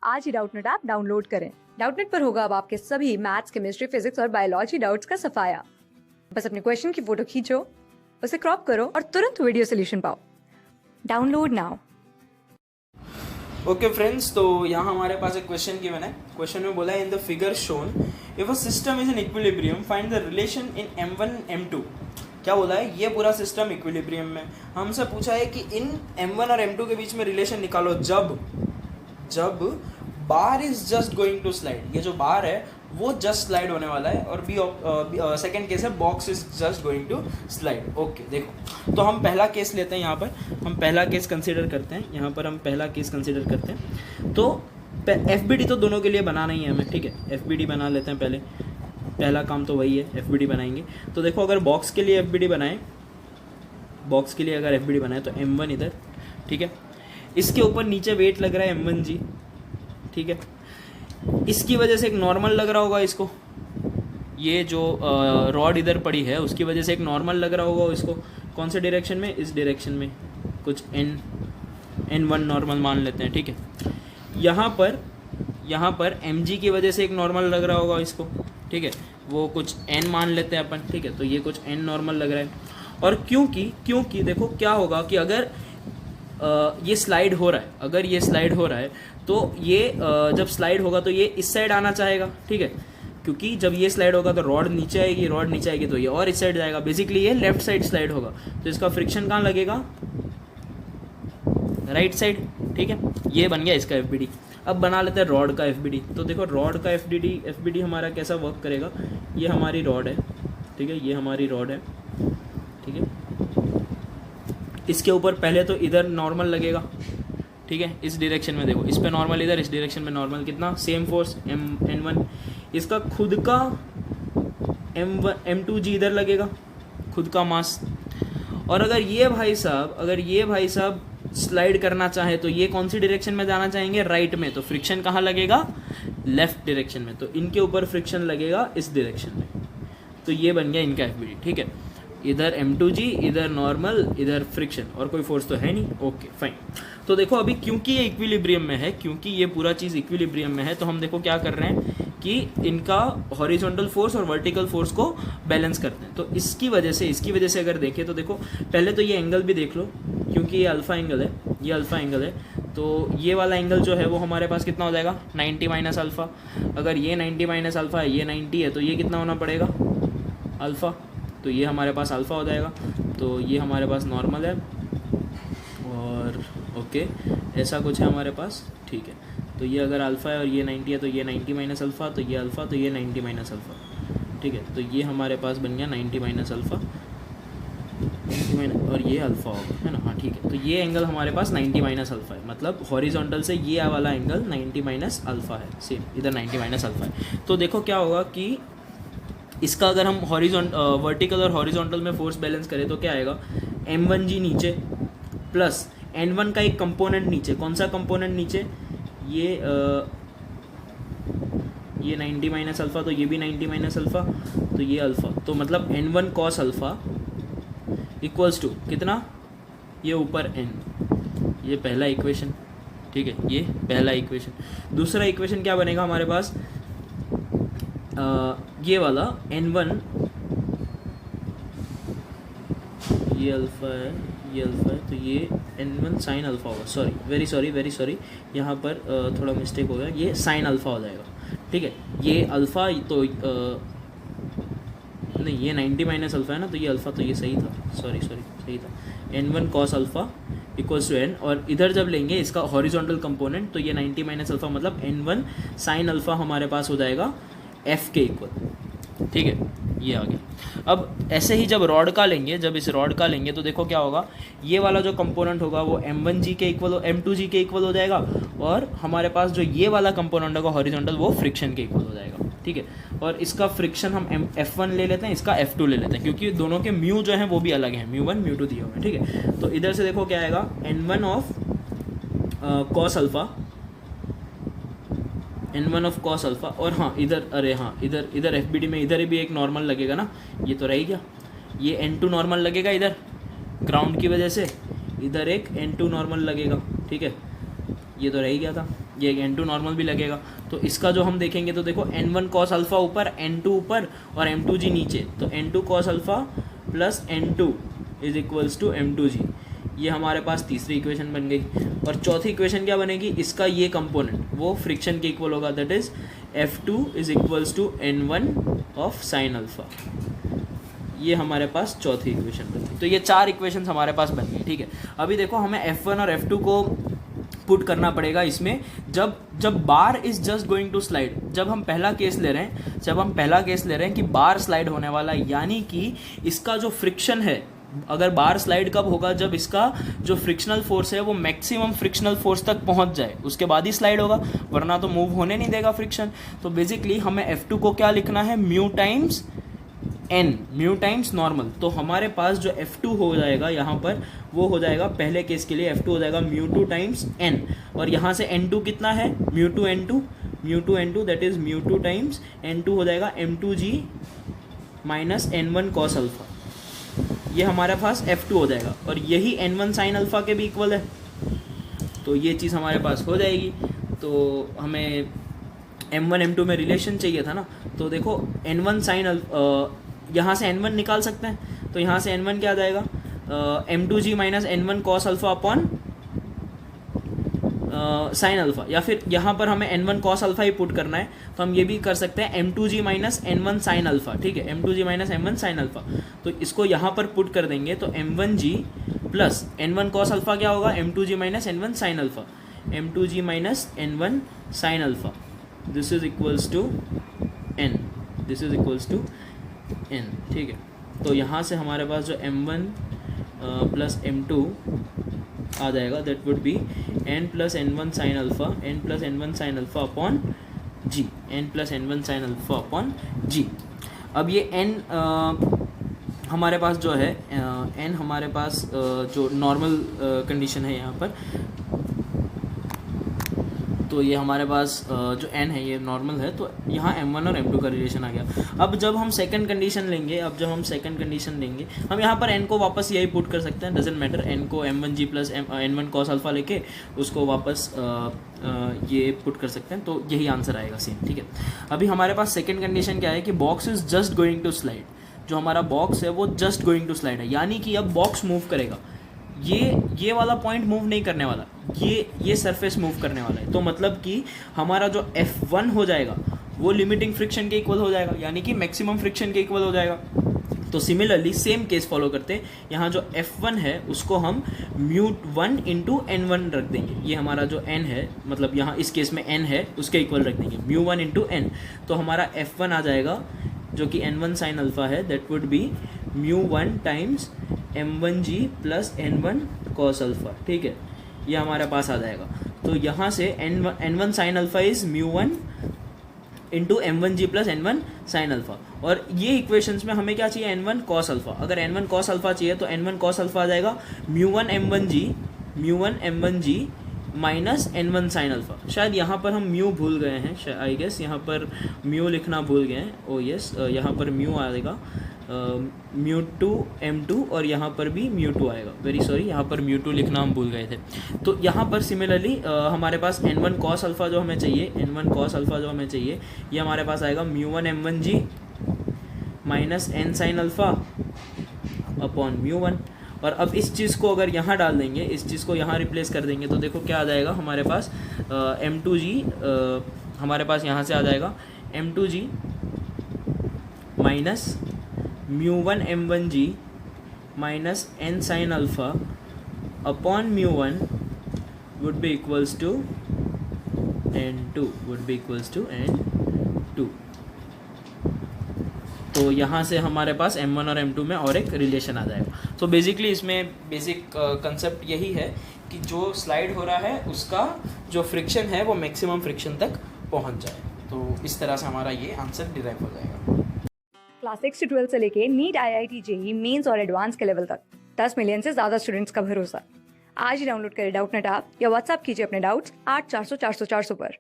आज ही Doubtnut app download करें। Doubtnut पर होगा अब आपके सभी मैथ्स, केमिस्ट्री, फिजिक्स और बायोलॉजी डाउट्स का सफाया। बस अपने क्वेश्चन की फोटो खींचो, उसे क्रॉप करो और तुरंत वीडियो सोल्यूशन पाओ। Download now. ओके फ्रेंड्स, तो यहाँ हमारे पास एक क्वेश्चन गिवन है। क्वेश्चन में बोला है in the figure shown if a system is in equilibrium find the relation in m1 m2। क्या बोला है? ये पूरा सिस्टम इक्विलिब्रियम में। हमसे पूछा है कि इन m1 और m2 के बीच में रिलेशन निकालो जब bar is just going to slide. ये जो बार है वो जस्ट स्लाइड होने वाला है और सेकेंड केस है box is just going to slide. Okay, देखो तो हम पहला केस लेते हैं। यहाँ पर हम पहला केस कंसीडर करते हैं। यहाँ पर हम पहला केस कंसीडर करते हैं। तो FBD तो दोनों के लिए बनाना ही है हमें, ठीक है। FBD बना लेते हैं पहले। पहला काम तो वही है, FBD बनाएंगे। तो देखो अगर बॉक्स के लिए FBD बनाएं, बॉक्स के लिए अगर FBD बनाए तो M1 इधर, ठीक है। इसके ऊपर नीचे वेट लग रहा है M1G, ठीक है। इसकी वजह से एक नॉर्मल लग रहा होगा इसको। ये जो रॉड इधर पड़ी है उसकी वजह से एक नॉर्मल लग रहा होगा इसको। कौन से डायरेक्शन में? इस डायरेक्शन में। कुछ N1 नॉर्मल मान लेते हैं, ठीक है। यहाँ पर MG की वजह से एक नॉर्मल लग रहा होगा इसको, ठीक है। वो कुछ N मान लेते हैं अपन, ठीक है। तो ये कुछ N नॉर्मल लग रहा है। और क्योंकि देखो क्या होगा कि अगर ये स्लाइड हो रहा है, अगर ये स्लाइड हो रहा है तो ये जब स्लाइड होगा तो ये इस साइड आना चाहेगा, ठीक है। क्योंकि जब ये स्लाइड होगा तो रॉड नीचे आएगी तो ये और इस साइड जाएगा। बेसिकली ये लेफ्ट साइड स्लाइड होगा तो इसका फ्रिक्शन कहाँ लगेगा? राइट साइड, ठीक है। ये बन गया इसका FBD। अब बना लेते हैं रॉड का FBD। तो देखो रॉड का FBD हमारा कैसा वर्क करेगा। ये हमारी रॉड है, ठीक है। ये हमारी रॉड है, ठीक है। इसके ऊपर पहले तो इधर नॉर्मल लगेगा, ठीक है। इस डायरेक्शन में देखो, इस पे नॉर्मल इधर, इस डायरेक्शन में नॉर्मल। कितना? Same force N1। इसका खुद का M2G इधर लगेगा, खुद का मास। और अगर ये भाई साहब स्लाइड करना चाहे तो ये कौन सी डायरेक्शन में जाना चाहेंगे? राइट में। तो फ्रिक्शन कहाँ लगेगा? लेफ्ट डायरेक्शन में। तो इनके ऊपर फ्रिक्शन लगेगा इस डायरेक्शन में। तो ये बन गया इनका FBD, ठीक है। इधर M2G, इधर नॉर्मल, इधर फ्रिक्शन, और कोई फोर्स तो है नहीं। Okay fine. तो देखो अभी क्योंकि ये इक्विलिब्रियम में है, क्योंकि ये पूरा चीज़ इक्विलिब्रियम में है, तो हम देखो क्या कर रहे हैं कि इनका हॉरिजॉन्टल फोर्स और वर्टिकल फोर्स को बैलेंस करते हैं। तो इसकी वजह से अगर देखें तो देखो पहले तो ये एंगल भी देख लो, क्योंकि ये अल्फा एंगल है, तो ये वाला एंगल जो है वो हमारे पास कितना हो जाएगा? 90 माइनस अल्फ़ा। अगर ये 90 माइनस अल्फ़ा है, ये 90 है, तो ये कितना होना पड़ेगा? अल्फ़ा। तो ये हमारे पास अल्फ़ा हो जाएगा। तो ये हमारे पास नॉर्मल है और ओके ऐसा कुछ है हमारे पास, ठीक है। तो ये अगर अल्फ़ा है और ये 90 है तो ये 90 माइनस अल्फ़ा, तो ये अल्फ़ा, तो ये 90 माइनस अल्फ़ा, ठीक है। तो ये हमारे पास बन गया 90 माइनस अल्फ़ा, और ये अल्फ़ा होगा, है ना? हाँ ठीक है। तो ये एंगल हमारे पास 90 माइनस अल्फ़ा है, मतलब हॉरिजॉन्टल से ये वाला एंगल 90 माइनस अल्फ़ा है। सेम इधर 90 माइनस अल्फ़ा है। तो देखो क्या होगा कि इसका अगर हम वर्टिकल और हॉरिजॉन्टल में फोर्स बैलेंस करें तो क्या आएगा? M1G नीचे प्लस N1 का एक कंपोनेंट नीचे। कौन सा कंपोनेंट नीचे? ये 90 माइनस अल्फ़ा, तो ये भी 90 माइनस अल्फ़ा, तो ये अल्फ़ा। तो मतलब N1 cos alpha equals to कितना? ये ऊपर N। ये पहला इक्वेशन, ठीक है। ये पहला इक्वेशन। दूसरा इक्वेशन क्या बनेगा हमारे पास? ये वाला N1, ये अल्फ़ा है, तो ये N1 साइन अल्फ़ा होगा। सॉरी, वेरी सॉरी, यहाँ पर थोड़ा मिस्टेक हो गया। ये साइन अल्फ़ा हो जाएगा, ठीक है। ये अल्फ़ा तो नहीं, ये 90 माइनस अल्फ़ा है ना, तो ये अल्फ़ा, तो ये सही था। सॉरी सही था। N1 cos alpha equals to N, और इधर जब लेंगे इसका हॉरिजॉन्टल कंपोनेंट तो ये 90 माइनस अल्फ़ा, मतलब N1 साइन अल्फ़ा हमारे पास हो जाएगा F के इक्वल, ठीक है। ये आ गया। अब ऐसे ही जब इस रॉड का लेंगे तो देखो क्या होगा। ये वाला जो कंपोनेंट होगा वो M1G के इक्वल M2G के इक्वल हो जाएगा, और हमारे पास जो ये वाला कंपोनेंट होगा हॉरिजॉन्टल, वो फ्रिक्शन के इक्वल हो जाएगा, ठीक है। और इसका फ्रिक्शन हम F1 ले लेते हैं, इसका F2 ले लेते हैं, क्योंकि दोनों के म्यू जो हैं वो भी अलग हैं। μ1 μ2 दिए हुए हैं, ठीक है। तो इधर से देखो क्या आएगा? N1 of cos alpha, N1 of cos alpha. और हाँ इधर FBD में इधर भी एक नॉर्मल लगेगा ना, ये तो रह गया। ये N2 नॉर्मल लगेगा इधर ग्राउंड की वजह से, इधर एक N2 नॉर्मल लगेगा, ठीक है। ये तो रह गया था। ये N2 नॉर्मल भी लगेगा। तो इसका जो हम देखेंगे तो देखो N1 cos अल्फ़ा ऊपर, N2 ऊपर और M2G नीचे, तो N2 cos alpha plus N2 is equals to M2G। ये हमारे पास तीसरी इक्वेशन बन गई। और चौथी इक्वेशन क्या बनेगी, इसका ये कंपोनेंट वो फ्रिक्शन के इक्वल होगा, that is F2 is equals to N1 of sine alpha. ये हमारे पास चौथी इक्वेशन बन गई। तो ये 4 इक्वेशन हमारे पास बन गई, ठीक है। अभी देखो हमें F1 और F2 को पुट करना पड़ेगा इसमें, जब bar is just going to slide. जब हम पहला केस ले रहे हैं कि बार स्लाइड होने वाला है, यानी कि इसका जो फ्रिक्शन है, अगर बार स्लाइड कब होगा, जब इसका जो फ्रिक्शनल फोर्स है वो मैक्सिमम फ्रिक्शनल फोर्स तक पहुंच जाए, उसके बाद ही स्लाइड होगा, वरना तो मूव होने नहीं देगा फ्रिक्शन। तो बेसिकली हमें F2 को क्या लिखना है, mu times n, mu times normal. तो हमारे पास जो F2 हो जाएगा यहाँ पर, वो हो जाएगा पहले केस के लिए F2 हो जाएगा म्यू टू टाइम्स n, और यहाँ से n2 कितना है, mu two n2 that is mu two times n2 हो जाएगा M2G minus N1 cos alpha. ये हमारे पास F2 हो जाएगा, और यही N1 साइन अल्फ़ा के भी इक्वल है। तो ये चीज़ हमारे पास हो जाएगी। तो हमें M1 M2 में रिलेशन चाहिए था ना, तो देखो N1 साइन यहाँ से N1 निकाल सकते हैं, तो यहाँ से N1 क्या आ जाएगा, M2G minus N1 cos alpha upon sine alpha, या फिर यहाँ पर हमें N1 cos अल्फ़ा ही पुट करना है, तो हम ये भी कर सकते हैं M2G minus N1 sine alpha, ठीक है, M2G minus M1 sine alpha. तो इसको यहाँ पर पुट कर देंगे, तो M1G plus N1 cos alpha क्या होगा, M2G minus N1 sine alpha, M2G minus N1 sine alpha, this is equals to n, this is equals to n, ठीक है। तो यहाँ से हमारे पास जो M1 प्लस M2 आ जाएगा, that would B n plus N1 sine alpha, n plus N1 sine alpha upon g, n plus N1 sine alpha upon g। अब ये n हमारे पास जो है n हमारे पास जो नॉर्मल कंडीशन है यहाँ पर, तो ये हमारे पास जो n है ये नॉर्मल है, तो यहाँ M1 और M2 का रिलेशन आ गया। अब जब हम सेकंड कंडीशन लेंगे, हम यहाँ पर n को वापस यही पुट कर सकते हैं, डजेंट मैटर, n को M1G plus N1 cos alpha लेके उसको वापस ये पुट कर सकते हैं, तो यही आंसर आएगा सेम, ठीक है। अभी हमारे पास सेकंड कंडीशन क्या है कि box is just going to slide. जो हमारा बॉक्स है वो जस्ट गोइंग टू स्लाइड है, यानी कि अब बॉक्स मूव करेगा, ये वाला पॉइंट मूव नहीं करने वाला, ये सरफेस मूव करने वाला है। तो मतलब कि हमारा जो F1 हो जाएगा वो लिमिटिंग फ्रिक्शन के इक्वल हो जाएगा, यानी कि मैक्सिमम फ्रिक्शन के इक्वल हो जाएगा। तो सिमिलरली सेम केस फॉलो करते हैं, यहाँ जो F1 है उसको हम μ1 इंटू N1 रख देंगे। ये हमारा जो n है, मतलब यहाँ इस केस में n है, उसके इक्वल रख देंगे μ1 इंटू n। तो हमारा F1 आ जाएगा जो कि N1 साइन अल्फ़ा है, that would be μ1 times M1G plus N1 cos alpha, ठीक है, ये हमारे पास आ जाएगा। तो यहाँ से N1 sine alpha is μ1 into M1G plus N1 sine alpha, और ये इक्वेशंस में हमें क्या चाहिए, N1 cos अल्फ़ा। अगर N1 cos अल्फ़ा चाहिए तो N1 cos अल्फ़ा आ जाएगा μ1 M1G minus N1 sine alpha. शायद यहाँ पर हम म्यू भूल गए हैं, आई गेस यहाँ पर म्यू लिखना भूल गए हैं, ओ यस, यहाँ पर म्यू आएगा μ2 M2, और यहाँ पर भी μ2 आएगा, वेरी सॉरी, यहाँ पर μ2 लिखना हम भूल गए थे। तो यहाँ पर सिमिलरली हमारे पास N1 cos अल्फ़ा जो हमें चाहिए, ये हमारे पास आएगा μ1 M1G minus N sine alpha upon μ1। और अब इस चीज़ को अगर यहाँ डाल देंगे, इस चीज़ को यहाँ रिप्लेस कर देंगे, तो देखो क्या आ जाएगा हमारे पास M2G, हमारे पास यहाँ से आ जाएगा M2G minus μ1 M1G minus N sine alpha upon μ1 would be equals to N2, तो यहाँ से हमारे पास M1 और M2 में और एक रिलेशन आ जाएगा। तो बेसिकली इसमें बेसिक कंसेप्ट यही है कि जो स्लाइड हो रहा है उसका जो फ्रिक्शन है वो मैक्सिमम फ्रिक्शन तक पहुँच जाए। तो इस तरह से हमारा ये आंसर डिराइव हो जाएगा। क्लास 6 से 12 से लेके नीट, IIT, JEE मेंस और एडवांस के लेवल तक 10 मिलियन से ज्यादा स्टूडेंट्स का भरोसा। आज ही डाउनलोड करें डाउटनेट ऐप या व्हाट्सएप कीजिए अपने डाउट्स 8400 400 400 पर।